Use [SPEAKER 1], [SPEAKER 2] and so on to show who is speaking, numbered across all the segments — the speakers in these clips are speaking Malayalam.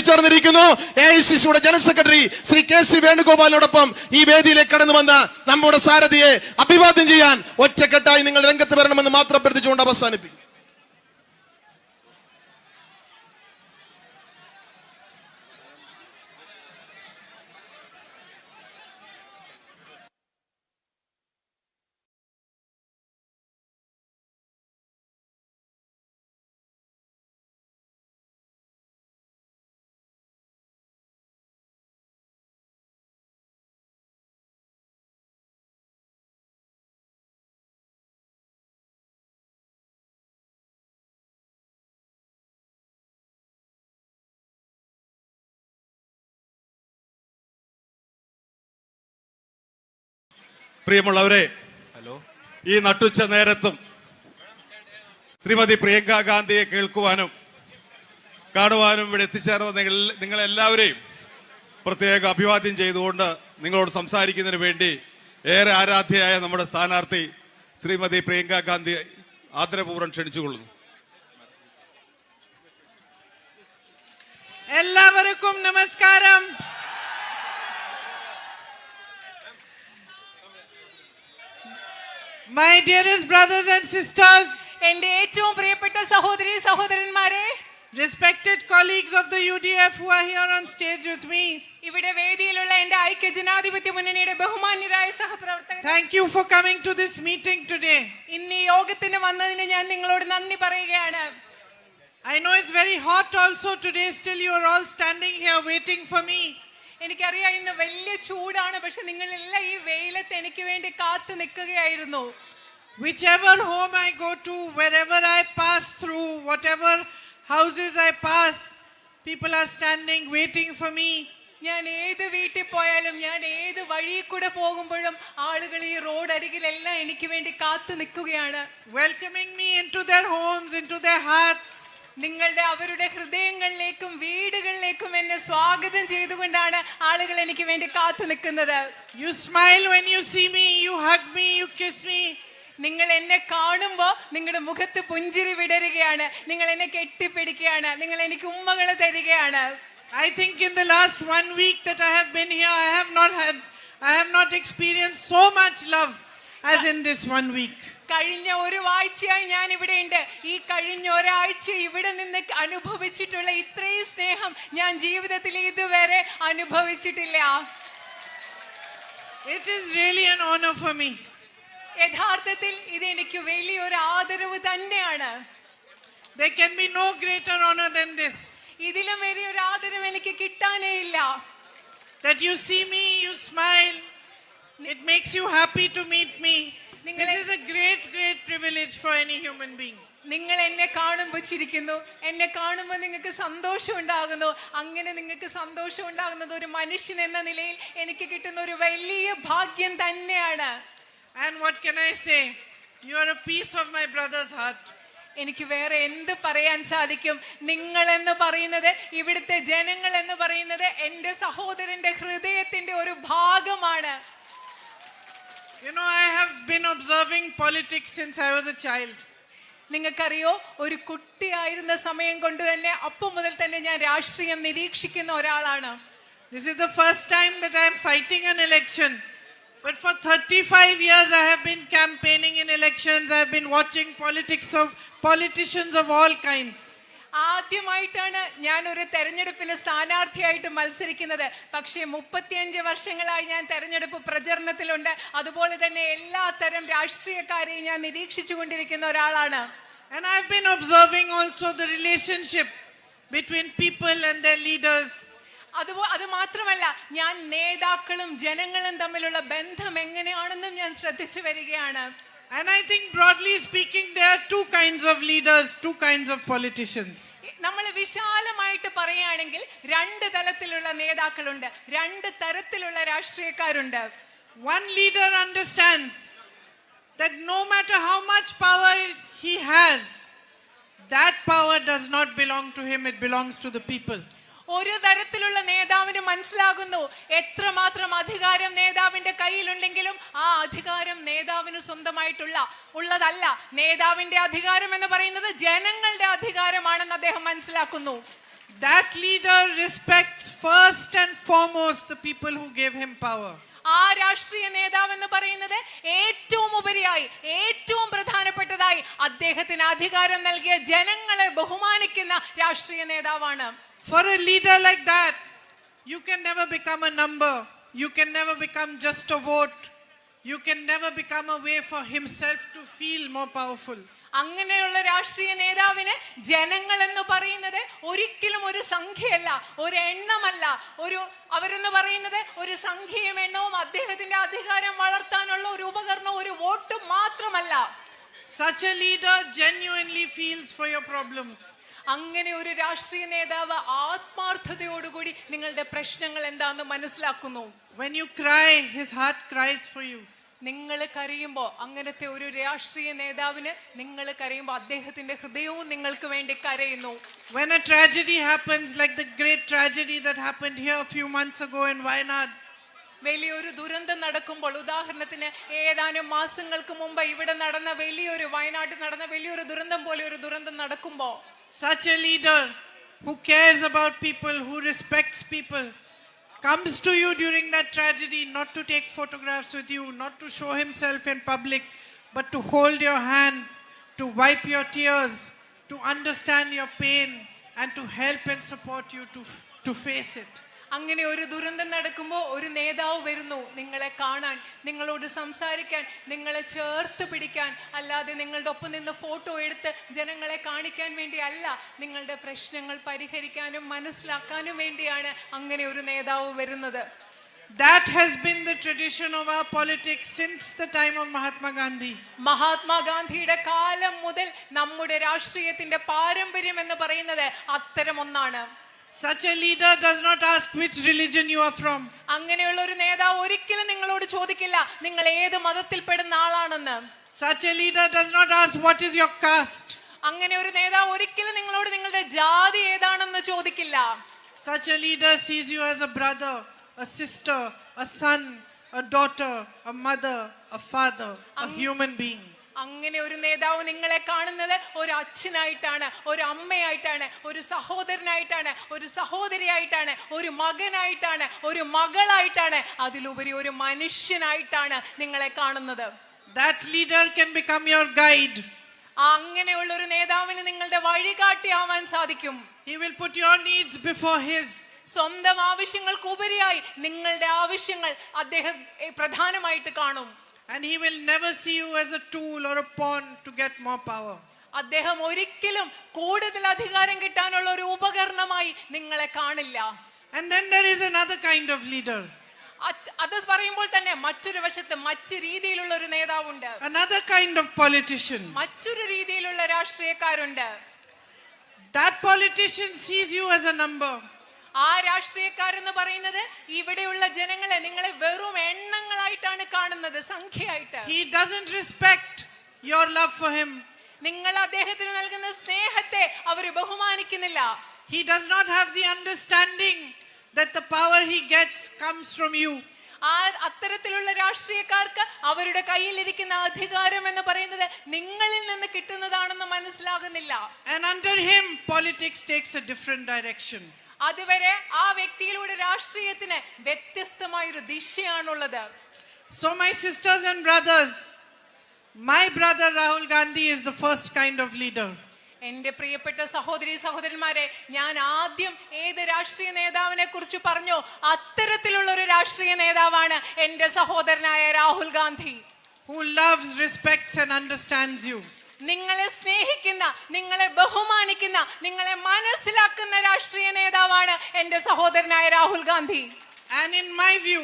[SPEAKER 1] എത്തിച്ചേർന്നിരിക്കുന്നു. AICCയുടെ ജനറൽ സെക്രട്ടറി ശ്രീ KC വേണുഗോപാലിനോടൊപ്പം ഈ വേദിയിലേക്ക് കടന്നു വന്ന നമ്മുടെ സാരഥിയെ അഭിവാദ്യം ചെയ്യാൻ ഒറ്റക്കെട്ടായി നിങ്ങൾ രംഗത്ത് വരണമെന്ന് മാത്രം അഭ്യർത്ഥിച്ചുകൊണ്ട് അവസാനിപ്പിക്കും.
[SPEAKER 2] പ്രിയമുള്ളവരെ, ഈ നട്ടുച്ച നേരത്തും ശ്രീമതി പ്രിയങ്ക ഗാന്ധിയെ കേൾക്കുവാനും കാണുവാനും ഇവിടെ എത്തിച്ചേർന്ന നിങ്ങളെല്ലാവരെയും പ്രത്യേക അഭിവാദ്യം ചെയ്തുകൊണ്ട് നിങ്ങളോട് സംസാരിക്കുന്നതിന് വേണ്ടി ഏറെ ആരാധ്യയായ നമ്മുടെ സ്ഥാനാർത്ഥി ശ്രീമതി പ്രിയങ്ക ഗാന്ധി ആദരപൂർവ്വം ക്ഷണിച്ചുകൊള്ളുന്നു.
[SPEAKER 3] എല്ലാവർക്കും നമസ്കാരം. My dearest brothers and sisters,
[SPEAKER 4] എന്റെ ഏറ്റവും പ്രിയപ്പെട്ട സഹോദരി സഹോദരന്മാരെ,
[SPEAKER 3] respected colleagues of the UDF who are here on stage with me,
[SPEAKER 4] ഇവിടെ വേദിയിലുള്ള എന്റെ ഐക്യ ജനാധിപത്യ മുന്നണിയുടെ ബഹുമാന്യരായ സഹപ്രവർത്തകർ,
[SPEAKER 3] thank you for coming to this meeting today.
[SPEAKER 4] ഇന്ന് ഈ യോഗത്തിന് വന്നതിന് ഞാൻ നിങ്ങളോട് നന്ദി പറയുകയാണ്.
[SPEAKER 3] I know it's very hot also today, still you are all standing here waiting for me.
[SPEAKER 4] എനിക്കറിയാം ഇന്ന് വലിയ ചൂടാണ്, പക്ഷെ നിങ്ങളെല്ലാം ഈ വെയിലത്ത് എനിക്ക് വേണ്ടി കാത്തു നിൽക്കുകയായിരുന്നു.
[SPEAKER 3] Whichever home I go to, wherever I pass through, whatever houses I pass, people are standing waiting for me.
[SPEAKER 4] ഞാൻ ഏത് വീട്ടിൽ പോയാലും, ഞാൻ ഏത് വഴി കൂടെ പോകുമ്പോഴും ആളുകൾ ഈ റോഡ് അരികിലെല്ലാം എനിക്ക് വേണ്ടി കാത്തു നിൽക്കുകയാണ്.
[SPEAKER 3] Welcoming me into their homes, into their hearts.
[SPEAKER 4] നിങ്ങളുടെ അവരുടെ ഹൃദയങ്ങളിലേക്കും വീടുകളിലേക്കും എന്നെ സ്വാഗതം ചെയ്തുകൊണ്ടാണ് ആളുകൾ എനിക്ക് വേണ്ടി കാത്തു നിൽക്കുന്നത്.
[SPEAKER 3] You smile when you see me, you hug me, you kiss me.
[SPEAKER 4] നിങ്ങൾ എന്നെ കാണുമ്പോൾ നിങ്ങളുടെ മുഖത്ത് പുഞ്ചിരി വിടരുകയാണ്, നിങ്ങൾ എന്നെ കെട്ടിപ്പിടിക്കുകയാണ്, നിങ്ങൾ എനിക്ക് ഉമ്മകൾ തരികയാണ്.
[SPEAKER 3] I think in the last 1 week that I have been here, I have not experienced so much love as in this 1 week.
[SPEAKER 4] കഴിഞ്ഞ ഒരു ആഴ്ചയായി ഞാൻ ഇവിടെ ഉണ്ട്. ഈ കഴിഞ്ഞ ഒരാഴ്ച ഇവിടെ നിന്ന് അനുഭവിച്ചിട്ടുള്ള ഇത്രയും സ്നേഹം ഞാൻ ജീവിതത്തിൽ ഇതുവരെ അനുഭവിച്ചിട്ടില്ല.
[SPEAKER 3] It is really an honor for me.
[SPEAKER 4] യഥാർത്ഥത്തിൽ ഇത് എനിക്ക് വലിയൊരു ആദരവ് തന്നെയാണ്.
[SPEAKER 3] There can be no greater honor than this.
[SPEAKER 4] ഇതിലും വലിയൊരു ആദരവ് എനിക്ക് കിട്ടാനേ ഇല്ല.
[SPEAKER 3] That you see me, you smile. It makes you happy to meet me. This is a great privilege for any human being.
[SPEAKER 4] നിങ്ങൾ എന്നെ കാണുമ്പോൾ ചിരിക്കുന്നു, എന്നെ കാണുമ്പോൾ നിങ്ങൾക്ക് സന്തോഷം ഉണ്ടാകുന്നു. അങ്ങനെ നിങ്ങൾക്ക് സന്തോഷം ഉണ്ടാകുന്നത് ഒരു മനുഷ്യൻ എന്ന നിലയിൽ എനിക്ക് കിട്ടുന്ന ഒരു വലിയ ഭാഗ്യം തന്നെയാണ്.
[SPEAKER 3] And what can I say? You are a piece of my brother's heart.
[SPEAKER 4] എനിക്ക് വേറെ എന്ത് പറയാൻ സാധിക്കും? നിങ്ങൾ എന്ന് പറയുന്നത്, ഇവിടുത്തെ ജനങ്ങൾ എന്ന് പറയുന്നത് എൻ്റെ സഹോദരന്റെ ഹൃദയത്തിന്റെ ഒരു ഭാഗമാണ്.
[SPEAKER 3] You know, I have been observing politics since I was a child.
[SPEAKER 4] നിങ്ങൾക്കറിയോ, ഒരു കുട്ടിയായിരുന്ന സമയം കൊണ്ട് തന്നെ അപ്പം മുതൽ തന്നെ ഞാൻ രാഷ്ട്രീയം നിരീക്ഷിക്കുന്ന ഒരാളാണ്.
[SPEAKER 3] This is the first time that I am fighting an election. But for 35 years I have been campaigning in elections. I have been watching politicians of all kinds.
[SPEAKER 4] ആദ്യമായിട്ടാണ് ഞാൻ ഒരു തെരഞ്ഞെടുപ്പിന് സ്ഥാനാർത്ഥിയായിട്ട് മത്സരിക്കുന്നത്. പക്ഷേ 35 വർഷങ്ങളായി ഞാൻ തെരഞ്ഞെടുപ്പ് പ്രചരണത്തിലുണ്ട്. അതുപോലെ തന്നെ എല്ലാ തരം രാഷ്ട്രീയക്കാരെയും ഞാൻ നിരീക്ഷിച്ചു കൊണ്ടിരിക്കുന്ന ഒരാളാണ്.
[SPEAKER 3] And I have been observing also the relationship between people and their leaders.
[SPEAKER 4] അത് മാത്രമല്ല, ഞാൻ നേതാക്കളും ജനങ്ങളും തമ്മിലുള്ള ബന്ധം എങ്ങനെയാണെന്നും ഞാൻ ശ്രദ്ധിച്ചു വരികയാണ്.
[SPEAKER 3] And I think broadly speaking there are two kinds of leaders, two kinds of politicians.
[SPEAKER 4] നമ്മൾ വിശാലമായിട്ട് പറയുകയാണെങ്കിൽ രണ്ട് തലത്തിലുള്ള നേതാക്കളുണ്ട്, രണ്ട് തരത്തിലുള്ള രാഷ്ട്രീയക്കാരുണ്ട്.
[SPEAKER 3] One leader understands that no matter how much power he has, that power does not belong to him, it belongs to the people.
[SPEAKER 4] ഒരു തരത്തിലുള്ള നേതാവിന് മനസ്സിലാകുന്നു, എത്രമാത്രം അധികാരം നേതാവിന്റെ കയ്യിലുണ്ടെങ്കിലും ആ അധികാരം നേതാവിന് ഉള്ളതല്ല. നേതാവിന്റെ അധികാരം എന്ന് പറയുന്നത് ജനങ്ങളുടെ അധികാരമാണെന്ന് അദ്ദേഹം മനസ്സിലാക്കുന്നു.
[SPEAKER 3] That leader respects first and foremost the people who gave him power.
[SPEAKER 4] ആ രാഷ്ട്രീയ നേതാവ് എന്ന് പറയുന്നത് ഏറ്റവും ഉപരിയായി ഏറ്റവും പ്രധാനപ്പെട്ടതായി അദ്ദേഹത്തിന് അധികാരം നൽകിയ ജനങ്ങളെ ബഹുമാനിക്കുന്ന രാഷ്ട്രീയ നേതാവാണ്.
[SPEAKER 3] For a leader like that, you can never become a number. You can never become just a vote. You can never become a way for himself to feel more powerful.
[SPEAKER 4] അങ്ങനെയുള്ള രാഷ്ട്രീയ നേതാവിന് ജനങ്ങൾ എന്ന് പറയുന്നത് ഒരിക്കലും ഒരു സംഖ്യയല്ല, ഒരു എണ്ണമല്ല, അവരെന്ന് പറയുന്നത് ഒരു സംഖ്യയും എണ്ണവും അദ്ദേഹത്തിന്റെ അധികാരം വളർത്താനുള്ള ഒരു ഉപകരണം, ഒരു വോട്ടും മാത്രമല്ല.
[SPEAKER 3] Such a leader genuinely feels for your problems.
[SPEAKER 4] അങ്ങനെ ഒരു രാഷ്ട്രീയ നേതാവ് ആത്മാർത്ഥതയോടുകൂടി നിങ്ങളുടെ പ്രശ്നങ്ങൾ എന്താണെന്ന് മനസ്സിലാക്കുന്നു.
[SPEAKER 3] When you cry, his heart cries for you.
[SPEAKER 4] നിങ്ങൾ കരയുമ്പോ, അങ്ങനത്തെ ഒരു രാഷ്ട്രീയ നേതാവിന് നിങ്ങൾ കരയുമ്പോ അദ്ദേഹത്തിന്റെ ഹൃദയവും നിങ്ങൾക്ക് വേണ്ടി കരയുന്നു.
[SPEAKER 3] When a tragedy happens, like the great tragedy that happened here a few months ago in Wayanad,
[SPEAKER 4] വലിയൊരു ദുരന്തം നടക്കുമ്പോൾ, ഉദാഹരണത്തിന് ഏതാനും മാസങ്ങൾക്ക് മുമ്പ് ഇവിടെ നടന്ന വയനാട്ടിൽ നടന്ന വലിയൊരു ദുരന്തം പോലെ ഒരു ദുരന്തം നടക്കുമ്പോ,
[SPEAKER 3] such a leader who cares about people, who respects people, comes to you during that tragedy, not to take photographs with you, not to show himself in public, but to hold your hand, to wipe your tears, to understand your pain, and to help and support you to face it.
[SPEAKER 4] അങ്ങനെ ഒരു ദുരന്തം നടക്കുമ്പോൾ ഒരു നേതാവ് വരുന്നു നിങ്ങളെ കാണാൻ, നിങ്ങളോട് സംസാരിക്കാൻ, നിങ്ങളെ ചേർത്ത് പിടിക്കാൻ, അല്ലാതെ നിങ്ങളുടെ ഒപ്പം നിന്ന് ഫോട്ടോ എടുത്ത് ജനങ്ങളെ കാണിക്കാൻ വേണ്ടി അല്ല, നിങ്ങളുടെ പ്രശ്നങ്ങൾ പരിഹരിക്കാനും മനസ്സിലാക്കാനും വേണ്ടിയാണ് അങ്ങനെ ഒരു നേതാവ് വരുന്നത്.
[SPEAKER 3] That has been the tradition of our politics since the time of Mahatma Gandhi.
[SPEAKER 4] മഹാത്മാഗാന്ധിയുടെ കാലം മുതൽ നമ്മുടെ രാഷ്ട്രീയത്തിന്റെ പാരമ്പര്യം എന്ന് പറയുന്നത് അത്തരം ഒന്നാണ്.
[SPEAKER 3] Such a leader does not ask which religion you are from.
[SPEAKER 4] അങ്ങനെയുള്ള ഒരു നേതാവ് ഒരിക്കലും നിങ്ങളോട് ചോദിക്കില്ല നിങ്ങൾ ഏത് മതത്തിൽപ്പെടുന്ന ആളാണെന്ന്.
[SPEAKER 3] Such a leader does not ask what is your caste.
[SPEAKER 4] അങ്ങനെ ഒരു നേതാവ് ഒരിക്കലും നിങ്ങളോട് നിങ്ങളുടെ ജാതി ഏതാണെന്ന് ചോദിക്കില്ല.
[SPEAKER 3] Such a leader sees you as a brother, a sister, a son, a daughter, a mother, a father, a human being.
[SPEAKER 4] അങ്ങനെ ഒരു നേതാവ് നിങ്ങളെ കാണുന്നത് ഒരു അച്ഛനായിട്ടാണ്, ഒരു അമ്മയായിട്ടാണ്, ഒരു സഹോദരനായിട്ടാണ്, ഒരു സഹോദരിയായിട്ടാണ്, ഒരു മകനായിട്ടാണ്, ഒരു മകളായിട്ടാണ്, അതിലുപരി ഒരു മനുഷ്യനായിട്ടാണ് നിങ്ങളെ കാണുന്നത്.
[SPEAKER 3] That leader can become your guide.
[SPEAKER 4] അങ്ങനെയുള്ള ഒരു നേതാവിന് നിങ്ങളുടെ വഴികാട്ടിയാവാൻ സാധിക്കും.
[SPEAKER 3] He will put your needs before his.
[SPEAKER 4] സ്വന്തം ആവശ്യങ്ങൾക്ക് ഉപരിയായി നിങ്ങളുടെ ആവശ്യങ്ങൾ അദ്ദേഹം പ്രധാനമായിട്ട് കാണും.
[SPEAKER 3] And he will never see you as a tool or a pawn to get more power.
[SPEAKER 4] അദ്ദേഹം ഒരിക്കലും കൂടുതൽ അധികാരം കിട്ടാനുള്ള ഒരു ഉപകരണമായി നിങ്ങളെ കാണില്ല.
[SPEAKER 3] And then there is another kind of leader.
[SPEAKER 4] അത് പറയുമ്പോൾ തന്നെ മറ്റൊരു വശത്ത് മറ്റു രീതിയിലുള്ള ഒരു നേതാവുണ്ട്.
[SPEAKER 3] Another kind of politician.
[SPEAKER 4] മറ്റൊരു രീതിയിലുള്ള രാഷ്ട്രീയക്കാരുണ്ട്.
[SPEAKER 3] That politician sees you as a number.
[SPEAKER 4] ആ രാഷ്ട്രീയക്കാരെന്ന് പറയുന്നത് ഇവിടെയുള്ള ജനങ്ങളെ നിങ്ങളെ വെറും എണ്ണങ്ങളായിട്ടാണ് കാണുന്നത്, സംഖ്യയായിട്ട്.
[SPEAKER 3] He doesn't respect your love for him.
[SPEAKER 4] നിങ്ങൾ അദ്ദേഹത്തിന് നൽകുന്ന സ്നേഹത്തെ അവർ ബഹുമാനിക്കുന്നില്ല.
[SPEAKER 3] He does not have the understanding that the power he gets comes from you.
[SPEAKER 4] അത്തരത്തിലുള്ള രാഷ്ട്രീയക്കാർക്ക് അവരുടെ കയ്യിലിരിക്കുന്ന അധികാരം എന്ന് പറയുന്നത് നിങ്ങളിൽ നിന്ന് കിട്ടുന്നതാണെന്ന് മനസ്സിലാകുന്നില്ല.
[SPEAKER 3] And under him politics takes a different direction.
[SPEAKER 4] അതുവരെ ആ വ്യക്തിയിലൂടെ രാഷ്ട്രീയത്തിന് വ്യത്യസ്തമായൊരു ദിശയാണുള്ളത്.
[SPEAKER 3] So my sisters and brothers, my brother Rahul Gandhi is the first kind of leader.
[SPEAKER 4] എന്റെ പ്രിയപ്പെട്ട സഹോദരന്മാരെ, ഞാൻ ആദ്യം ഏത് രാഷ്ട്രീയ നേതാവിനെ കുറിച്ച് പറഞ്ഞോ അത്തരത്തിലുള്ള ഒരു രാഷ്ട്രീയ നേതാവാണ് എന്റെ സഹോദരനായ Rahul Gandhi.
[SPEAKER 3] Who loves, respects and understands you.
[SPEAKER 4] നിങ്ങളെ സ്നേഹിക്കുന്ന, നിങ്ങളെ ബഹുമാനിക്കുന്ന, നിങ്ങളെ മനസ്സിലാക്കുന്ന രാഷ്ട്രീയ നേതാവാണ് എന്റെ സഹോദരനായ Rahul Gandhi.
[SPEAKER 3] And in my view,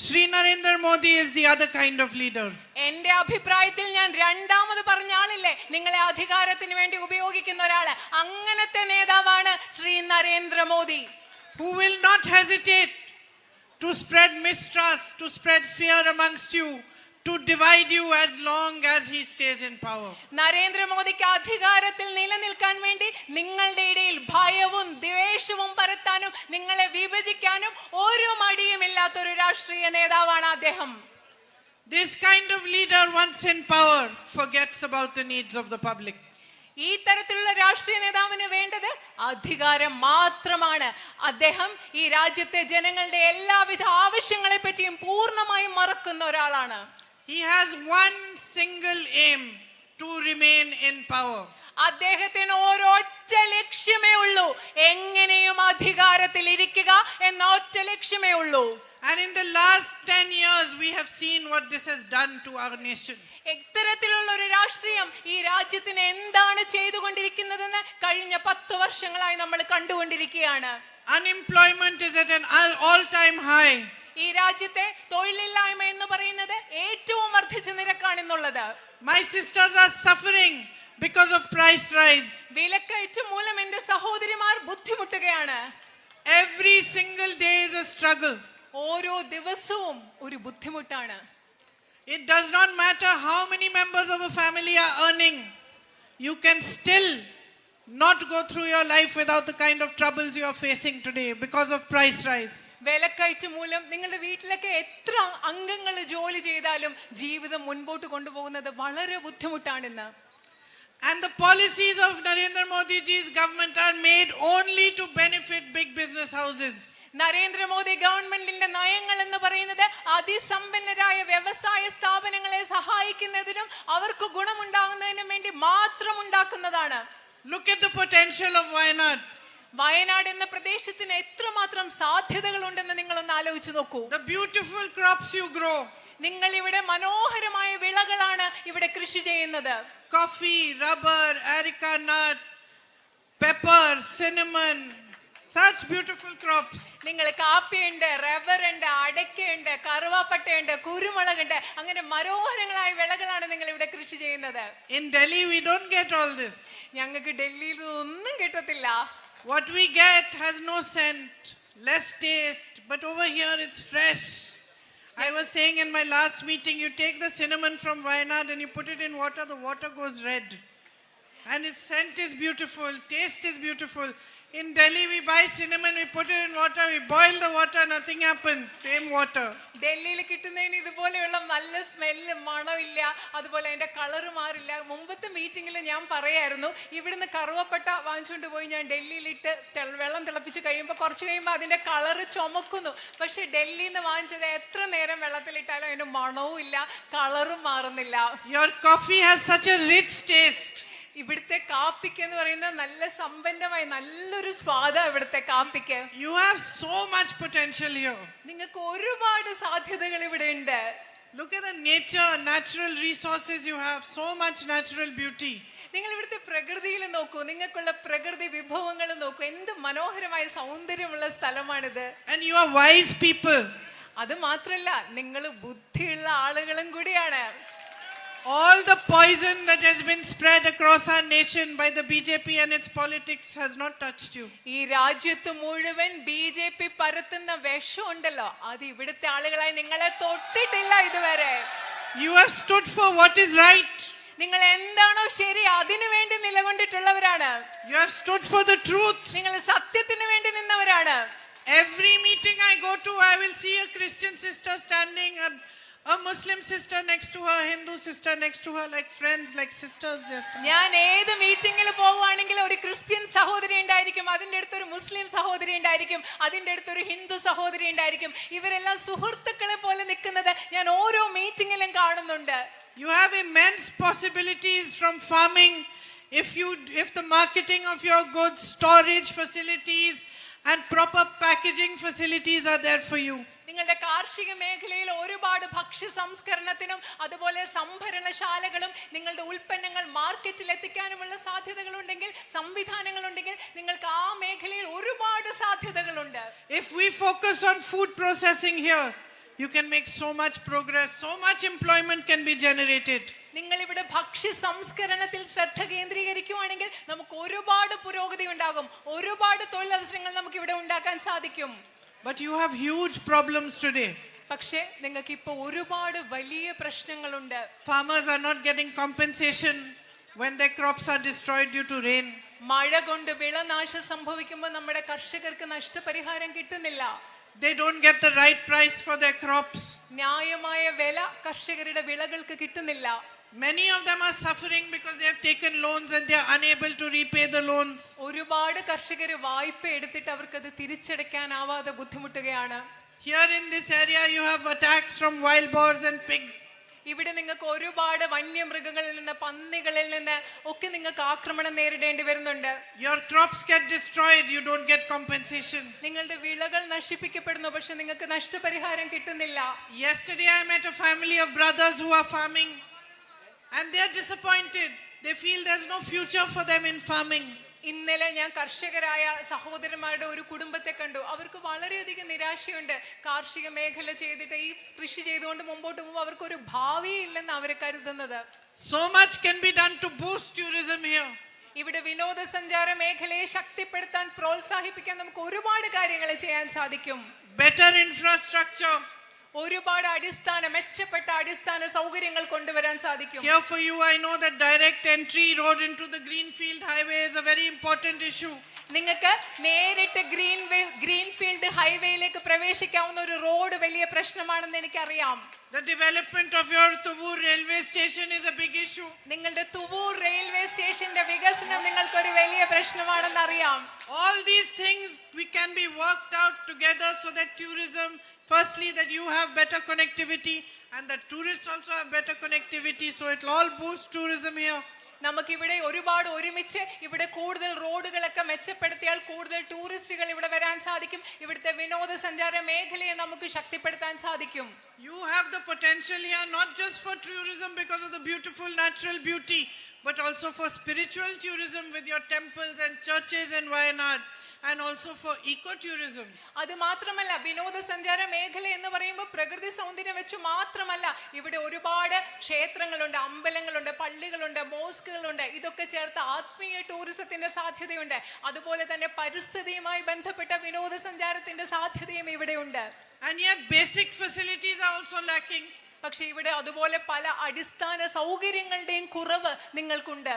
[SPEAKER 3] Shri Narendra Modi is the other kind of leader.
[SPEAKER 4] എന്റെ അഭിപ്രായത്തിൽ ഞാൻ രണ്ടാമത് പറഞ്ഞ ആളില്ലേ നിങ്ങളെ അധികാരത്തിന് വേണ്ടി ഉപയോഗിക്കുന്ന ഒരാള്, അങ്ങനത്തെ നേതാവാണ് Shri Narendra Modi.
[SPEAKER 3] Who will not hesitate to spread mistrust, to spread fear amongst you, to divide you as long as he stays in power.
[SPEAKER 4] നരേന്ദ്രമോദിക്ക് അധികാരത്തിൽ നിലനിൽക്കാൻ വേണ്ടി നിങ്ങളുടെ ഇടയിൽ ഭയവും ദ്വേഷവും പരത്താനും നിങ്ങളെ വിഭജിക്കാനും ഒരു മടിയുമില്ലാത്ത ഒരു രാഷ്ട്രീയ നേതാവാണ് അദ്ദേഹം.
[SPEAKER 3] This kind of leader, once in power, forgets about the needs of the public.
[SPEAKER 4] ഈ തരത്തിലുള്ള രാഷ്ട്രീയ നേതാവിന് വേണ്ടത് അധികാരം മാത്രമാണ്. അദ്ദേഹം ഈ രാജ്യത്തെ ജനങ്ങളുടെ എല്ലാവിധ ആവശ്യങ്ങളെ പറ്റിയും പൂർണ്ണമായും മറക്കുന്ന ഒരാളാണ്.
[SPEAKER 3] He has one single aim: to remain in power.
[SPEAKER 4] അദ്ദേഹത്തിന് ഒരൊറ്റ ലക്ഷ്യമേ ഉള്ളൂ, എങ്ങനെയും അധികാരത്തിൽ ഇരിക്കുക എന്ന ഒറ്റ ലക്ഷ്യമേ ഉള്ളൂ.
[SPEAKER 3] And in the last 10 years we have seen what this has done to our nation.
[SPEAKER 4] ഇത്തരത്തിലുള്ള ഒരു രാഷ്ട്രീയം ഈ രാജ്യത്തിന് എന്താണ് ചെയ്തുകൊണ്ടിരിക്കുന്നതെന്ന് കഴിഞ്ഞ 10 വർഷങ്ങളായി നമ്മൾ കണ്ടുകൊണ്ടിരിക്കുകയാണ്.
[SPEAKER 3] Unemployment is at an all-time high.
[SPEAKER 4] ഈ രാജ്യത്തെ തൊഴിലില്ലായ്മ എന്ന് പറയുന്നത് ഏറ്റവും വർദ്ധിച്ച നിരക്കാണെന്നുള്ളത്.
[SPEAKER 3] My sisters are suffering because of price rise.
[SPEAKER 4] വിലക്കയറ്റം മൂലം എന്റെ സഹോദരിമാർ ബുദ്ധിമുട്ടുകയാണ്.
[SPEAKER 3] Every single day is a struggle.
[SPEAKER 4] ഓരോ ദിവസവും ഒരു ബുദ്ധിമുട്ടാണ്.
[SPEAKER 3] It does not matter how many members of a family are earning. You can still not go through your life without the kind of troubles you are facing today because of price rise.
[SPEAKER 4] വിലക്കയറ്റം മൂലം നിങ്ങളുടെ വീട്ടിലൊക്കെ എത്ര അംഗങ്ങൾ ജോലി ചെയ്താലും ജീവിതം മുൻപോട്ട് കൊണ്ടുപോകുന്നത് വളരെ ബുദ്ധിമുട്ടാണെന്ന്.
[SPEAKER 3] And the policies of Narendra Modi ji's government are made only to benefit big business houses.
[SPEAKER 4] Narendra Modi ഗവൺമെന്റിന്റെ നയങ്ങൾ എന്ന് പറയുന്നത് അതിസമ്പന്നരായ വ്യവസായ സ്ഥാപനങ്ങളെ സഹായിക്കുന്നതിനും അവർക്ക് ഗുണമുണ്ടാകുന്നതിനും വേണ്ടി മാത്രം ഉണ്ടാക്കുന്നതാണ്.
[SPEAKER 3] Look at the potential of Wayanad.
[SPEAKER 4] Wayanad എന്ന പ്രദേശത്തിന് എത്രമാത്രം സാധ്യതകൾ ഉണ്ടെന്ന് നിങ്ങളൊന്ന് ആലോചിച്ച് നോക്കൂ.
[SPEAKER 3] The beautiful crops you grow.
[SPEAKER 4] നിങ്ങൾ ഇവിടെ മനോഹരമായ വിളകളാണ് ഇവിടെ കൃഷി ചെയ്യുന്നത്.
[SPEAKER 3] Coffee, rubber, areca nut, pepper, cinnamon, such beautiful crops.
[SPEAKER 4] നിങ്ങൾ കാപ്പിയുണ്ട്, റബ്ബറുണ്ട്, അടയ്ക്കയുണ്ട്, കറുവാപ്പട്ടയുണ്ട്, കുരുമുളകുണ്ട്, അങ്ങനെ മനോഹരങ്ങളായ വിളകളാണ് നിങ്ങൾ ഇവിടെ കൃഷി ചെയ്യുന്നത്.
[SPEAKER 3] In Delhi we don't get all this.
[SPEAKER 4] ഞങ്ങൾക്ക് ഡൽഹിയിൽ ഒന്നും കിട്ടത്തില്ല.
[SPEAKER 3] What we get has no scent, less taste, but over here it's fresh. I was saying in my last meeting, you take the cinnamon from Wayanad and you put it in water, the water goes red. And its scent is beautiful, taste is beautiful. In Delhi, we buy cinnamon, we put it in water, we boil the water, nothing happens. Same water.
[SPEAKER 4] ഡൽഹിയിൽ കിട്ടുന്നതിന് ഇതുപോലെയുള്ള നല്ല സ്മെല്ല്, മണമില്ല, അതുപോലെ അതിന്റെ കളറ് മാറില്ല. മുമ്പത്തെ മീറ്റിംഗിൽ ഞാൻ പറയായിരുന്നു, ഇവിടുന്ന് കറുവപ്പട്ട വാങ്ങിച്ചുകൊണ്ട് പോയി ഞാൻ ഡൽഹിയിലിട്ട് വെള്ളം തിളപ്പിച്ച് കഴിയുമ്പോൾ കുറച്ച് കഴിയുമ്പോൾ അതിന്റെ കളറ് ചുമക്കുന്നു. പക്ഷെ ഡൽഹിയിൽ നിന്ന് വാങ്ങിച്ചത് എത്ര നേരം വെള്ളത്തിലിട്ടാലും അതിന്റെ മണവും ഇല്ല, കളറും മാറുന്നില്ല.
[SPEAKER 3] Your coffee has such a rich taste.
[SPEAKER 4] ഇവിടുത്തെ കാപ്പിക്ക് എന്ന് പറയുന്നത് നല്ല സമ്പന്നമായി നല്ലൊരു സ്വാദാ ഇവിടുത്തെ കാപ്പിക്ക്.
[SPEAKER 3] You have so much potential here.
[SPEAKER 4] നിങ്ങൾക്ക് ഒരുപാട് സാധ്യതകൾ ഇവിടെ ഉണ്ട്.
[SPEAKER 3] Look at the nature, natural resources you have, so much natural beauty.
[SPEAKER 4] നിങ്ങൾ ഇവിടുത്തെ പ്രകൃതിയിൽ നോക്കൂ, നിങ്ങൾക്കുള്ള പ്രകൃതി വിഭവങ്ങൾ നോക്കൂ, എന്ത് മനോഹരമായ സൗന്ദര്യമുള്ള സ്ഥലമാണിത്.
[SPEAKER 3] And you are wise people.
[SPEAKER 4] അത് മാത്രല്ല, നിങ്ങൾ ബുദ്ധിയുള്ള ആളുകളും കൂടിയാണ്.
[SPEAKER 3] All the poison that has been spread across our nation by the BJP and its politics has not touched you.
[SPEAKER 4] ഈ രാജ്യത്ത് മുഴുവൻ ബിജെപി പരത്തുന്ന വിഷം ഉണ്ടല്ലോ, അത് ഇവിടുത്തെ ആളുകളായി നിങ്ങളെ തൊട്ടിട്ടില്ല ഇതുവരെ.
[SPEAKER 3] You have stood for what is right.
[SPEAKER 4] നിങ്ങൾ എന്താണോ ശരി അതിനു വേണ്ടി നിലകൊണ്ടിട്ടുള്ളവരാണ്.
[SPEAKER 3] You have stood for the truth.
[SPEAKER 4] നിങ്ങൾ സത്യത്തിന് വേണ്ടി നിന്നവരാണ്.
[SPEAKER 3] Every meeting I go to, I will see a Christian sister standing, a Muslim sister next to her, Hindu sister next to her, like friends, like sisters.
[SPEAKER 4] ഞാൻ ഏത് മീറ്റിംഗിൽ പോവുകയാണെങ്കിൽ ഒരു ക്രിസ്ത്യൻ സഹോദരി ഉണ്ടായിരിക്കും, അതിൻ്റെ അടുത്തൊരു മുസ്ലിം സഹോദരി ഉണ്ടായിരിക്കും, അതിൻ്റെ അടുത്തൊരു ഹിന്ദു സഹോദരി ഉണ്ടായിരിക്കും. ഇവരെല്ലാം സുഹൃത്തുക്കളെ പോലെ നിൽക്കുന്നത് ഞാൻ ഓരോ മീറ്റിംഗിലും കാണുന്നുണ്ട്.
[SPEAKER 3] You have immense possibilities from farming. If the marketing of your goods, storage facilities and proper packaging facilities are there for you.
[SPEAKER 4] നിങ്ങളുടെ കാർഷിക മേഖലയിൽ ഒരുപാട് ഭക്ഷ്യ സംസ്കരണത്തിനും അതുപോലെ സംഭരണശാലകളും നിങ്ങളുടെ ഉൽപ്പന്നങ്ങൾ മാർക്കറ്റിൽ എത്തിക്കാനുമുള്ള സാധ്യതകളുണ്ടെങ്കിൽ, സംവിധാനങ്ങളുണ്ടെങ്കിൽ നിങ്ങൾക്ക് ആ മേഖലയിൽ ഒരുപാട് സാധ്യതകളുണ്ട്.
[SPEAKER 3] If we focus on food processing here, you can make so much progress, so much employment can be generated.
[SPEAKER 4] നിങ്ങൾ ഇവിടെ ഭക്ഷ്യ സംസ്കരണത്തിൽ ശ്രദ്ധ കേന്ദ്രീകരിക്കുകയാണെങ്കിൽ നമുക്ക് ഒരുപാട് പുരോഗതി ഉണ്ടാകും, ഒരുപാട് തൊഴിലവസരങ്ങൾ നമുക്ക് ഇവിടെ ഉണ്ടാക്കാൻ സാധിക്കും.
[SPEAKER 3] But you have huge problems today.
[SPEAKER 4] പക്ഷേ നിങ്ങൾക്ക് ഇപ്പോൾ ഒരുപാട് വലിയ പ്രശ്നങ്ങളുണ്ട്.
[SPEAKER 3] Farmers are not getting compensation when their crops are destroyed due to rain.
[SPEAKER 4] മഴ കൊണ്ട് വിളനാശം സംഭവിക്കുമ്പോൾ നമ്മുടെ കർഷകർക്ക് നഷ്ടപരിഹാരം കിട്ടുന്നില്ല.
[SPEAKER 3] They don't get the right price for their crops.
[SPEAKER 4] ന്യായമായ വില കർഷകരുടെ വിളകൾക്ക് കിട്ടുന്നില്ല.
[SPEAKER 3] Many of them are suffering because they have taken loans and they are unable to repay the loans.
[SPEAKER 4] ഒരുപാട് കർഷകർ വായ്പ എടുത്തിട്ട് അവർക്ക് അത് തിരിച്ചടയ്ക്കാനാവാതെ ബുദ്ധിമുട്ടുകയാണ്.
[SPEAKER 3] Here in this area you have attacks from wild boars and pigs.
[SPEAKER 4] ഇവിടെ നിങ്ങൾക്ക് ഒരുപാട് വന്യമൃഗങ്ങളിൽ നിന്ന്, പന്നികളിൽ നിന്ന് ഒക്കെ നിങ്ങൾക്ക് ആക്രമണം നേരിടേണ്ടി വരുന്നുണ്ട്.
[SPEAKER 3] Your crops get destroyed, you don't get compensation.
[SPEAKER 4] നിങ്ങളുടെ വിളകൾ നശിപ്പിക്കപ്പെടുന്നു, പക്ഷെ നിങ്ങൾക്ക് നഷ്ടപരിഹാരം കിട്ടുന്നില്ല.
[SPEAKER 3] Yesterday I met a family of brothers who are farming and they are disappointed. They feel there's no future for them in farming.
[SPEAKER 4] ഇന്നലെ ഞാൻ കർഷകരായ സഹോദരന്മാരുടെ ഒരു കുടുംബത്തെ കണ്ടു. അവർക്ക് വളരെയധികം നിരാശയുണ്ട്. കാർഷിക മേഖല ചെയ്തിട്ട് ഈ കൃഷി ചെയ്തുകൊണ്ട് മുമ്പോട്ട് പോകുമ്പോൾ അവർക്കൊരു ഭാവിയില്ലെന്ന് അവർ കരുതുന്നത്.
[SPEAKER 3] So much can be done to boost tourism here.
[SPEAKER 4] ഇവിടെ വിനോദസഞ്ചാര മേഖലയെ ശക്തിപ്പെടുത്താൻ, പ്രോത്സാഹിപ്പിക്കാൻ നമുക്ക് ഒരുപാട് കാര്യങ്ങൾ ചെയ്യാൻ സാധിക്കും.
[SPEAKER 3] Better infrastructure.
[SPEAKER 4] ഒരുപാട് മെച്ചപ്പെട്ട അടിസ്ഥാന സൗകര്യങ്ങൾ കൊണ്ടുവരാൻ സാധിക്കും.
[SPEAKER 3] Here for you I know that direct entry road into the greenfield highway is a very important issue.
[SPEAKER 4] നിങ്ങൾക്ക് നേരിട്ട് ഗ്രീൻഫീൽഡ് ഹൈവേയിലേക്ക് പ്രവേശിക്കാവുന്ന ഒരു റോഡ് വലിയ പ്രശ്നമാണെന്ന് എനിക്കറിയാം.
[SPEAKER 3] The development of your Thuvoor railway station is a big issue.
[SPEAKER 4] നിങ്ങളുടെ തുവൂർ റെയിൽവേ സ്റ്റേഷന്റെ വികസനം നിങ്ങൾക്ക് ഒരു വലിയ പ്രശ്നമാണെന്ന് അറിയാം.
[SPEAKER 3] All these things we can be worked out together so that tourism, firstly that you have better connectivity and the tourists also have better connectivity, so it will all boost tourism here.
[SPEAKER 4] നമുക്കിവിടെ ഒരുപാട് ഒരുമിച്ച് ഇവിടെ കൂടുതൽ റോഡുകളൊക്കെ മെച്ചപ്പെടുത്തിയാൽ കൂടുതൽ ടൂറിസ്റ്റുകൾ ഇവിടെ വരാൻ സാധിക്കും. ഇവിടുത്തെ വിനോദസഞ്ചാര മേഖലയെ നമുക്ക് ശക്തിപ്പെടുത്താൻ സാധിക്കും.
[SPEAKER 3] You have the potential here not just for tourism because of the beautiful natural beauty, but also for spiritual tourism with your temples and churches in Wayanad, and also for ecotourism.
[SPEAKER 4] അത് മാത്രമല്ല, വിനോദസഞ്ചാര മേഖല എന്ന് പറയുമ്പോൾ പ്രകൃതി സൗന്ദര്യം വെച്ച് മാത്രമല്ല, ഇവിടെ ഒരുപാട് ക്ഷേത്രങ്ങളുണ്ട്, അമ്പലങ്ങളുണ്ട്, പള്ളികളുണ്ട്, മോസ്കുകളുണ്ട്. ഇതൊക്കെ ചേർത്ത് ആത്മീയ ടൂറിസത്തിന്റെ സാധ്യതയുണ്ട്. അതുപോലെ തന്നെ പരിസ്ഥിതിയുമായി ബന്ധപ്പെട്ട വിനോദസഞ്ചാരത്തിന്റെ സാധ്യതയും ഇവിടെയുണ്ട്.
[SPEAKER 3] And yet basic facilities are also lacking.
[SPEAKER 4] പക്ഷെ ഇവിടെ അതുപോലെ പല അടിസ്ഥാന സൗകര്യങ്ങളുടെയും കുറവ് നിങ്ങൾക്കുണ്ട്.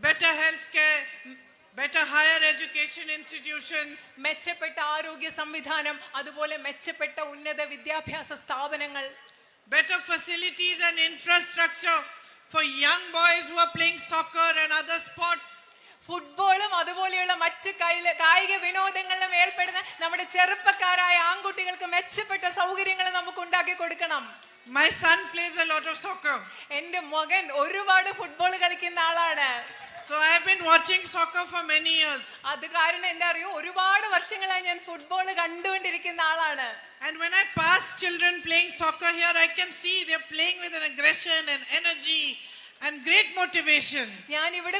[SPEAKER 3] Better health care, better higher education institutions,
[SPEAKER 4] മെച്ചപ്പെട്ട ആരോഗ്യ സംവിധാനം, അതുപോലെ മെച്ചപ്പെട്ട ഉന്നത വിദ്യാഭ്യാസ സ്ഥാപനങ്ങൾ,
[SPEAKER 3] better facilities and infrastructure for young boys who are playing soccer and other sports.
[SPEAKER 4] ഫുട്ബോളും അതുപോലെയുള്ള മറ്റ് കായിക വിനോദങ്ങളിലും ഏർപ്പെടുന്ന നമ്മുടെ ചെറുപ്പക്കാരായ ആൺകുട്ടികൾക്ക് മെച്ചപ്പെട്ട സൗകര്യങ്ങൾ നമുക്ക് ഉണ്ടാക്കി കൊടുക്കണം.
[SPEAKER 3] My son plays a lot of soccer.
[SPEAKER 4] എന്റെ മകൻ ഒരുപാട് ഫുട്ബോൾ കളിക്കുന്ന ആളാണ്.
[SPEAKER 3] So I have been watching soccer for many years.
[SPEAKER 4] അത് കാരണം എന്താ അറിയോ, ഒരുപാട് വർഷങ്ങളായി ഞാൻ ഫുട്ബോൾ കണ്ടുകൊണ്ടിരിക്കുന്ന ആളാണ്.
[SPEAKER 3] And when I pass children playing soccer here, I can see they're playing with an aggression and energy and great motivation.
[SPEAKER 4] ഞാൻ ഇവിടെ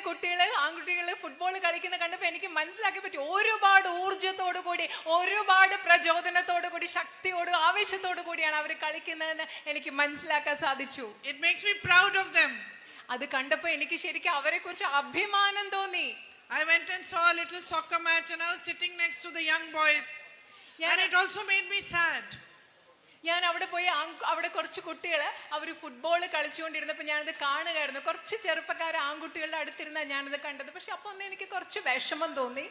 [SPEAKER 4] ആൺകുട്ടികൾ ഫുട്ബോൾ കളിക്കുന്ന കണ്ടപ്പോൾ എനിക്ക് മനസ്സിലാക്കി പറ്റി, ഒരുപാട് ഊർജ്ജത്തോടു കൂടി, ഒരുപാട് പ്രചോദനത്തോടു കൂടി, ശക്തിയോടും ആവേശത്തോടു കൂടിയാണ് അവർ കളിക്കുന്നതെന്ന് എനിക്ക് മനസ്സിലാക്കാൻ സാധിച്ചു.
[SPEAKER 3] It makes me proud of them.
[SPEAKER 4] അത് കണ്ടപ്പോൾ എനിക്ക് ശരിക്കും അവരെ കുറിച്ച് അഭിമാനം തോന്നി.
[SPEAKER 3] I went and saw a little soccer match and I was sitting next to the young boys. And it also made me sad.
[SPEAKER 4] ഞാൻ അവിടെ പോയി അവിടെ കുറച്ച് കുട്ടികൾ അവർ ഫുട്ബോൾ കളിച്ചുകൊണ്ടിരുന്നപ്പോൾ ഞാനത് കാണുകയായിരുന്നു. കുറച്ച് ചെറുപ്പക്കാർ ആൺകുട്ടികളുടെ അടുത്തിരുന്ന ഞാനത് കണ്ടത്. പക്ഷെ അപ്പോൾ ഒന്ന് എനിക്ക് കുറച്ച് വിഷമം തോന്നി.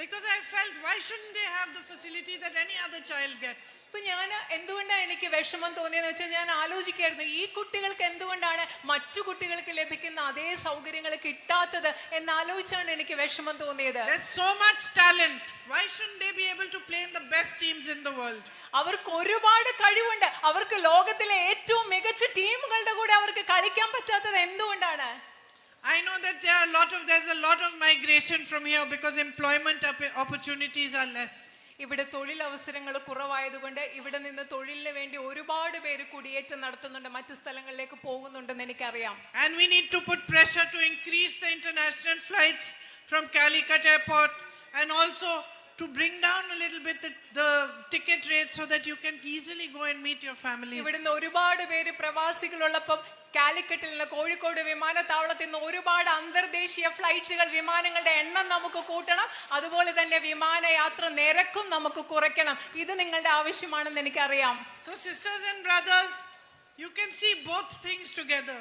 [SPEAKER 3] Because I felt, why shouldn't they have the facility that any other child gets?
[SPEAKER 4] ഇപ്പൊ ഞാൻ എന്തുകൊണ്ടാണ് എനിക്ക് വിഷമം തോന്നിയെന്ന് വെച്ചാൽ ഞാൻ ആലോചിക്കായിരുന്നു, ഈ കുട്ടികൾക്ക് എന്തുകൊണ്ടാണ് മറ്റു കുട്ടികൾക്ക് ലഭിക്കുന്ന അതേ സൗകര്യങ്ങൾ കിട്ടാത്തത് എന്നാലോചിച്ചാണ് എനിക്ക് വിഷമം തോന്നിയത്.
[SPEAKER 3] There's so much talent. Why shouldn't they be able to play in the best teams in the world?
[SPEAKER 4] അവർക്ക് ഒരുപാട് കഴിവുണ്ട്. അവർക്ക് ലോകത്തിലെ ഏറ്റവും മികച്ച ടീമുകളുടെ കൂടെ അവർക്ക് കളിക്കാൻ പറ്റാത്തത് എന്തുകൊണ്ടാണ്?
[SPEAKER 3] I know that there's a lot of migration from here because employment opportunities are less.
[SPEAKER 4] ഇവിടെ തൊഴിലവസരങ്ങൾ കുറവായതുകൊണ്ട് ഇവിടെ നിന്ന് തൊഴിലിന് വേണ്ടി ഒരുപാട് പേര് കുടിയേറ്റം നടത്തുന്നുണ്ട്, മറ്റു സ്ഥലങ്ങളിലേക്ക് പോകുന്നുണ്ടെന്ന് എനിക്കറിയാം.
[SPEAKER 3] And we need to put pressure to increase the international flights from Calicut airport and also to bring down a little bit the ticket rates so that you can easily go and meet your families.
[SPEAKER 4] ഇവിടുന്ന് ഒരുപാട് പേര് പ്രവാസികളുള്ളപ്പോൾ കാലിക്കറ്റിൽ നിന്ന് കോഴിക്കോട് വിമാനത്താവളത്തിൽ നിന്ന് ഒരുപാട് അന്തർദേശീയ ഫ്ലൈറ്റുകൾ, വിമാനങ്ങളുടെ എണ്ണം നമുക്ക് കൂട്ടണം. അതുപോലെ തന്നെ വിമാനയാത്ര നിരക്കും നമുക്ക് കുറയ്ക്കണം. ഇത് നിങ്ങളുടെ ആവശ്യമാണെന്ന് എനിക്കറിയാം.
[SPEAKER 3] So sisters and brothers, you can see both things together.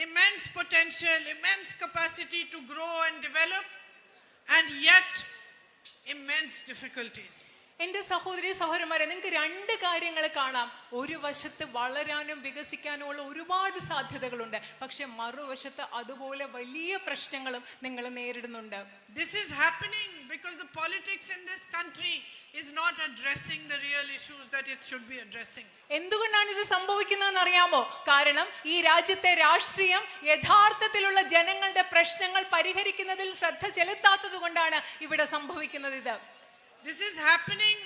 [SPEAKER 3] Immense potential, immense capacity to grow and develop, and yet immense difficulties.
[SPEAKER 4] എന്റെ സഹോദരി സഹോദരന്മാരെ, നിങ്ങൾക്ക് രണ്ട് കാര്യങ്ങൾ കാണാം. ഒരു വശത്ത് വളരാനും വികസിക്കാനും ഉള്ള ഒരുപാട് സാധ്യതകളുണ്ട്, പക്ഷെ മറുവശത്ത് അതുപോലെ വലിയ പ്രശ്നങ്ങളും നിങ്ങൾ നേരിടുന്നുണ്ട്.
[SPEAKER 3] This is happening because the politics in this country is not addressing the real issues that it should be addressing.
[SPEAKER 4] എന്തുകൊണ്ടാണ് ഇത് സംഭവിക്കുന്നതെന്ന് അറിയാമോ? കാരണം ഈ രാജ്യത്തെ രാഷ്ട്രീയം യഥാർത്ഥത്തിലുള്ള ജനങ്ങളുടെ പ്രശ്നങ്ങൾ പരിഹരിക്കുന്നതിൽ ശ്രദ്ധ ചെലുത്താത്തത് കൊണ്ടാണ് ഇവിടെ സംഭവിക്കുന്നത്.
[SPEAKER 3] This is happening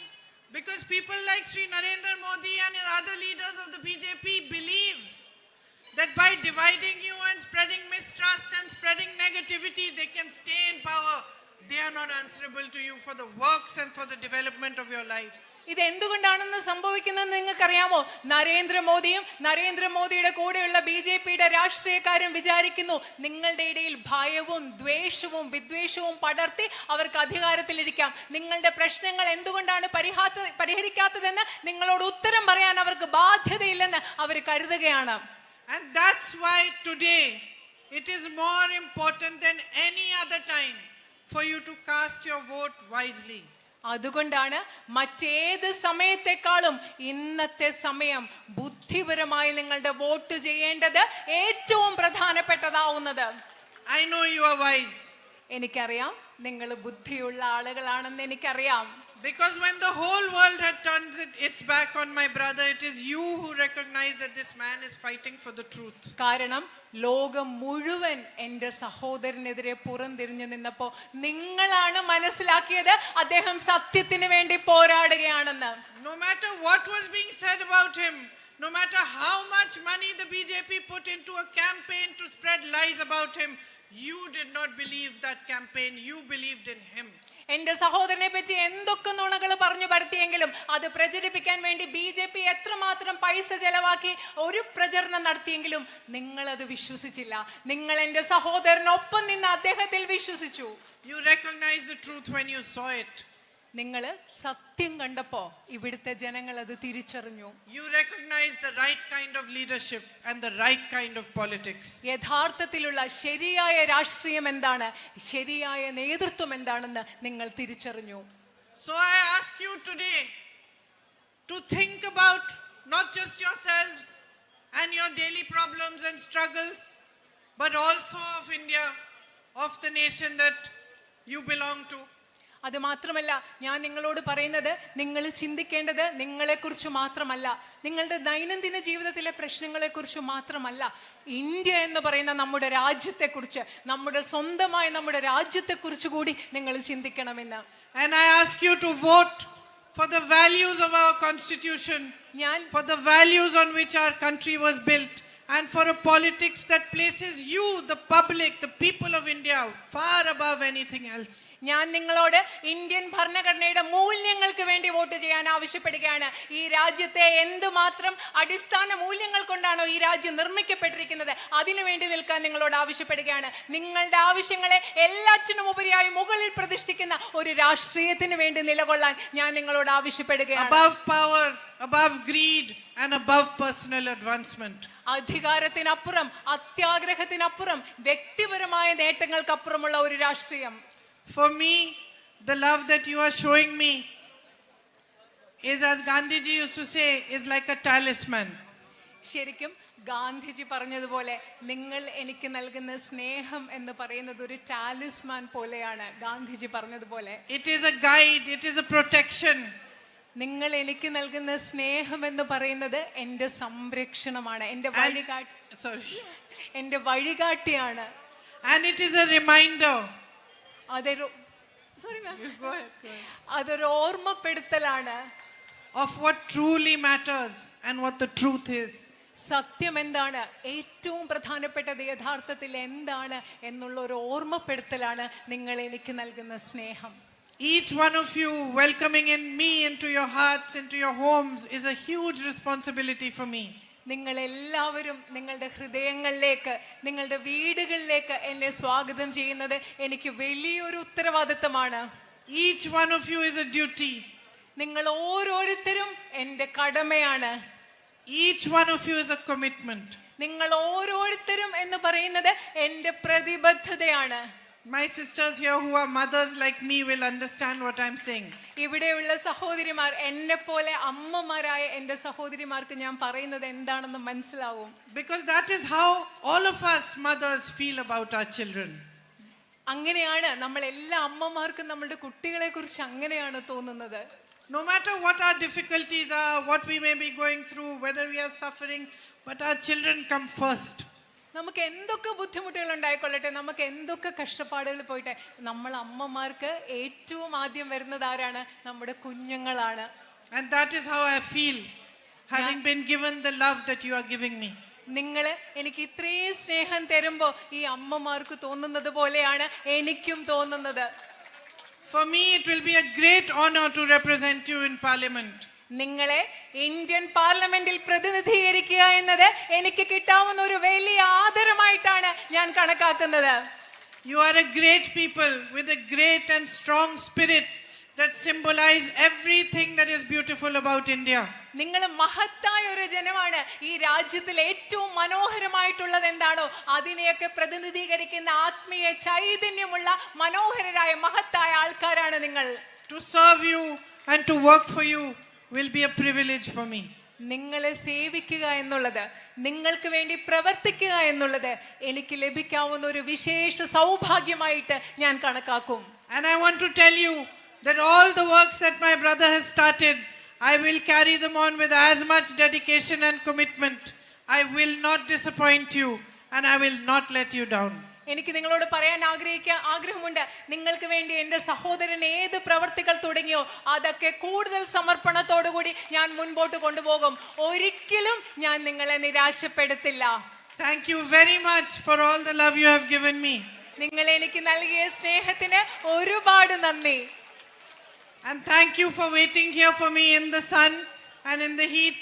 [SPEAKER 3] because people like Sri Narendra Modi and other leaders of the BJP believe that by dividing you and spreading mistrust and spreading negativity, they can stay in power. They are not answerable to you for the works and for the development of your lives.
[SPEAKER 4] ഇത് എന്തുകൊണ്ടാണെന്ന് സംഭവിക്കുന്നതെന്ന് നിങ്ങൾക്കറിയാമോ? നരേന്ദ്രമോദിയും നരേന്ദ്രമോദിയുടെ കൂടെയുള്ള BJPയുടെ രാഷ്ട്രീയക്കാരും വിചാരിക്കുന്നു നിങ്ങളുടെ ഇടയിൽ ഭയവും ദ്വേഷവും വിദ്വേഷവും പടർത്തി അവർക്ക് അധികാരത്തിലിരിക്കാം. നിങ്ങളുടെ പ്രശ്നങ്ങൾ എന്തുകൊണ്ടാണ് പരിഹരിക്കാത്തതെന്ന് നിങ്ങളോട് ഉത്തരം പറയാൻ അവർക്ക് ബാധ്യതയില്ലെന്ന് അവർ കരുതുകയാണ്.
[SPEAKER 3] And that's why today it is more important than any other time for you to cast your vote wisely.
[SPEAKER 4] അതുകൊണ്ടാണ് മറ്റേത് സമയത്തെക്കാളും ഇന്നത്തെ സമയം ബുദ്ധിപരമായി നിങ്ങളുടെ വോട്ട് ചെയ്യേണ്ടത് ഏറ്റവും പ്രധാനപ്പെട്ടതാവുന്നത്.
[SPEAKER 3] I know you are wise.
[SPEAKER 4] എനിക്കറിയാം നിങ്ങൾ ബുദ്ധിയുള്ള ആളുകളാണെന്ന് എനിക്കറിയാം.
[SPEAKER 3] Because when the whole world had turned its back on my brother, it is you who recognize that this man is fighting for the truth.
[SPEAKER 4] കാരണം ലോകം മുഴുവൻ എൻ്റെ സഹോദരനെതിരെ പുറംതിരിഞ്ഞു നിന്നപ്പോ നിങ്ങളാണ് മനസ്സിലാക്കിയത് അദ്ദേഹം സത്യത്തിന് വേണ്ടി പോരാടുകയാണെന്ന്.
[SPEAKER 3] No matter what was being said about him, no matter how much money the BJP put into a campaign to spread lies about him, you did not believe that campaign. You believed in him.
[SPEAKER 4] എന്റെ സഹോദരനെ പറ്റി എന്തൊക്കെ നുണകൾ പറഞ്ഞു പരത്തിയെങ്കിലും അത് പ്രചരിപ്പിക്കാൻ വേണ്ടി BJP എത്രമാത്രം പൈസ ചെലവാക്കി ഒരു പ്രചരണം നടത്തിയെങ്കിലും നിങ്ങൾ അത് വിശ്വസിച്ചില്ല. നിങ്ങൾ എന്റെ സഹോദരനൊപ്പം നിന്ന് അദ്ദേഹത്തിൽ വിശ്വസിച്ചു.
[SPEAKER 3] You recognized the truth when you saw it.
[SPEAKER 4] നിങ്ങൾ സത്യം കണ്ടപ്പോ ഇവിടുത്തെ ജനങ്ങൾ അത് തിരിച്ചറിഞ്ഞു.
[SPEAKER 3] You recognized the right kind of leadership and the right kind of politics.
[SPEAKER 4] യഥാർത്ഥത്തിലുള്ള ശരിയായ രാഷ്ട്രീയം എന്താണ്, ശരിയായ നേതൃത്വം എന്താണെന്ന് നിങ്ങൾ തിരിച്ചറിഞ്ഞു.
[SPEAKER 3] So I ask you today to think about not just yourselves and your daily problems and struggles, but also of India, of the nation that you belong to.
[SPEAKER 4] അത് മാത്രമല്ല, ഞാൻ നിങ്ങളോട് പറയുന്നത് നിങ്ങൾ ചിന്തിക്കേണ്ടത് നിങ്ങളെക്കുറിച്ച് മാത്രമല്ല, നിങ്ങളുടെ ദൈനംദിന ജീവിതത്തിലെ പ്രശ്നങ്ങളെക്കുറിച്ച് മാത്രമല്ല, ഇന്ത്യ എന്ന് പറയുന്ന നമ്മുടെ രാജ്യത്തെക്കുറിച്ച്, നമ്മുടെ സ്വന്തമായ നമ്മുടെ രാജ്യത്തെക്കുറിച്ച് കൂടി നിങ്ങൾ ചിന്തിക്കണമെന്ന്.
[SPEAKER 3] And I ask you to vote for the values of our constitution, for the values on which our country was built, and for a politics that places you, the public, the people of India, far above anything else.
[SPEAKER 4] ഞാൻ നിങ്ങളോട് ഇന്ത്യൻ ഭരണഘടനയുടെ മൂല്യങ്ങൾക്ക് വേണ്ടി വോട്ട് ചെയ്യാൻ ആവശ്യപ്പെടുകയാണ്. ഈ രാജ്യത്തെ എന്തുമാത്രം അടിസ്ഥാന മൂല്യങ്ങൾ കൊണ്ടാണോ ഈ രാജ്യം നിർമ്മിക്കപ്പെട്ടിരിക്കുന്നത് അതിനു വേണ്ടി നിൽക്കാൻ നിങ്ങളോട് ആവശ്യപ്പെടുകയാണ്. നിങ്ങളുടെ ആവശ്യങ്ങളെ എല്ലാറ്റിനും ഉപരിയായി മുകളിൽ പ്രതിഷ്ഠിക്കുന്ന ഒരു രാഷ്ട്രീയത്തിന് വേണ്ടി നിലകൊള്ളാൻ ഞാൻ നിങ്ങളോട് ആവശ്യപ്പെടുകയാണ്.
[SPEAKER 3] Above power, above greed and above personal advancement.
[SPEAKER 4] അധികാരത്തിനപ്പുറം, അത്യാഗ്രഹത്തിനപ്പുറം, വ്യക്തിപരമായ നേട്ടങ്ങൾക്കപ്പുറമുള്ള ഒരു രാഷ്ട്രീയം.
[SPEAKER 3] For me, the love that you are showing me is, as Gandhiji used to say, is like a talisman.
[SPEAKER 4] ശരിക്കും ഗാന്ധിജി പറഞ്ഞതുപോലെ നിങ്ങൾ എനിക്ക് നൽകുന്ന സ്നേഹം എന്ന് പറയുന്നത് ഒരു ടാലിസ്മാൻ പോലെയാണ്. ഗാന്ധിജി പറഞ്ഞതുപോലെ
[SPEAKER 3] it is a guide, it is a protection.
[SPEAKER 4] നിങ്ങൾ എനിക്ക് നൽകുന്ന സ്നേഹം എന്ന് പറയുന്നത് എൻ്റെ സംരക്ഷണമാണ്, എൻ്റെ വഴികാട്ടിയാണ്.
[SPEAKER 3] And it is a reminder.
[SPEAKER 4] അതൊരു ഓർമ്മപ്പെടുത്തലാണ്
[SPEAKER 3] of what truly matters and what the truth is.
[SPEAKER 4] സത്യം എന്താണ്, ഏറ്റവും പ്രധാനപ്പെട്ടത് യഥാർത്ഥത്തിൽ എന്താണ് എന്നുള്ള ഒരു ഓർമ്മപ്പെടുത്തലാണ് നിങ്ങൾ എനിക്ക് നൽകുന്ന സ്നേഹം.
[SPEAKER 3] Each one of you welcoming in me into your hearts, into your homes, is a huge responsibility for me.
[SPEAKER 4] നിങ്ങൾ എല്ലാവരും നിങ്ങളുടെ ഹൃദയങ്ങളിലേക്ക്, നിങ്ങളുടെ വീടുകളിലേക്ക് എന്നെ സ്വാഗതം ചെയ്യുന്നത് എനിക്ക് വലിയൊരു ഉത്തരവാദിത്തമാണ്.
[SPEAKER 3] Each one of you is a duty.
[SPEAKER 4] നിങ്ങൾ ഓരോരുത്തരും എൻ്റെ കടമയാണ്.
[SPEAKER 3] Each one of you is a commitment.
[SPEAKER 4] നിങ്ങൾ ഓരോരുത്തരും എന്ന് പറയുന്നത് എൻ്റെ പ്രതിബദ്ധതയാണ്.
[SPEAKER 3] My sisters here who are mothers like me will understand what I'm saying.
[SPEAKER 4] ഇവിടെയുള്ള സഹോദരിമാർ എന്നെ പോലെ അമ്മമാരായ എൻ്റെ സഹോദരിമാർക്ക് ഞാൻ പറയുന്നത് എന്താണെന്ന് മനസ്സിലാവും.
[SPEAKER 3] Because that is how all of us mothers feel about our children.
[SPEAKER 4] അങ്ങനെയാണ് നമ്മൾ എല്ലാ അമ്മമാർക്കും നമ്മളുടെ കുട്ടികളെ കുറിച്ച് അങ്ങനെയാണ് തോന്നുന്നത്.
[SPEAKER 3] No matter what our difficulties are, what we may be going through, whether we are suffering, but our children come first.
[SPEAKER 4] നമുക്ക് എന്തൊക്കെ ബുദ്ധിമുട്ടുകൾ ഉണ്ടായിക്കൊള്ളട്ടെ, നമുക്ക് എന്തൊക്കെ കഷ്ടപ്പാടുകൾ പോയിട്ടെ, നമ്മൾ അമ്മമാർക്ക് ഏറ്റവും ആദ്യം വരുന്നത് ആരാണ്? നമ്മുടെ കുഞ്ഞുങ്ങളാണ്.
[SPEAKER 3] And that is how I feel, having been given the love that you are giving me.
[SPEAKER 4] നിങ്ങൾ എനിക്ക് ഇത്രയും സ്നേഹം തരുമ്പോൾ ഈ അമ്മമാർക്ക് തോന്നുന്നത് പോലെയാണ് എനിക്കും തോന്നുന്നത്.
[SPEAKER 3] For me it will be a great honor to represent you in parliament.
[SPEAKER 4] നിങ്ങളെ ഇന്ത്യൻ പാർലമെന്റിൽ പ്രതിനിധീകരിക്കുക എന്നത് എനിക്ക് കിട്ടാവുന്ന ഒരു വലിയ ആദരമായിട്ടാണ് ഞാൻ കണക്കാക്കുന്നത്.
[SPEAKER 3] You are a great people with a great and strong spirit that symbolize everything that is beautiful about India.
[SPEAKER 4] നിങ്ങൾ മഹത്തായ ഒരു ജനമാണ്. ഈ രാജ്യത്തിൽ ഏറ്റവും മനോഹരമായിട്ടുള്ളത് എന്താണോ അതിനെയൊക്കെ പ്രതിനിധീകരിക്കുന്ന ആത്മീയ ചൈതന്യമുള്ള മനോഹരരായ മഹത്തായ ആൾക്കാരാണ് നിങ്ങൾ.
[SPEAKER 3] To serve you and to work for you will be a privilege for me.
[SPEAKER 4] നിങ്ങളെ സേവിക്കുക എന്നുള്ളത്, നിങ്ങൾക്ക് വേണ്ടി പ്രവർത്തിക്കുക എന്നുള്ളത് എനിക്ക് ലഭിക്കാവുന്ന ഒരു വിശേഷ സൗഭാഗ്യമായിട്ട് ഞാൻ കണക്കാക്കും.
[SPEAKER 3] And I want to tell you that all the works that my brother has started, I will carry them on with as much dedication and commitment. I will not disappoint you and I will not let you down.
[SPEAKER 4] എനിക്ക് നിങ്ങളോട് പറയാൻ ആഗ്രഹമുണ്ട്. നിങ്ങൾക്ക് വേണ്ടി എൻ്റെ സഹോദരൻ ഏത് പ്രവർത്തികൾ തുടങ്ങിയോ അതൊക്കെ കൂടുതൽ സമർപ്പണത്തോടുകൂടി ഞാൻ മുൻപോട്ട് കൊണ്ടുപോകും. ഒരിക്കലും ഞാൻ നിങ്ങളെ നിരാശപ്പെടുത്തില്ല.
[SPEAKER 3] Thank you very much for all the love you have given me.
[SPEAKER 4] നിങ്ങൾ എനിക്ക് നൽകിയ സ്നേഹത്തിന് ഒരുപാട് നന്ദി.
[SPEAKER 3] And thank you for waiting here for me in the sun and in the heat.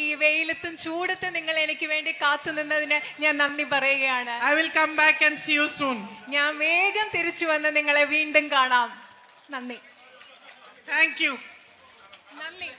[SPEAKER 4] ഈ വെയിലത്തും ചൂടത്തും നിങ്ങൾ എനിക്ക് വേണ്ടി കാത്തു നിന്നതിന് ഞാൻ നന്ദി പറയുകയാണ്.
[SPEAKER 3] I will come back and see you soon.
[SPEAKER 4] ഞാൻ വേഗം തിരിച്ചു വന്ന് നിങ്ങളെ വീണ്ടും കാണാം. നന്ദി.
[SPEAKER 3] Thank you.
[SPEAKER 4] നന്ദി.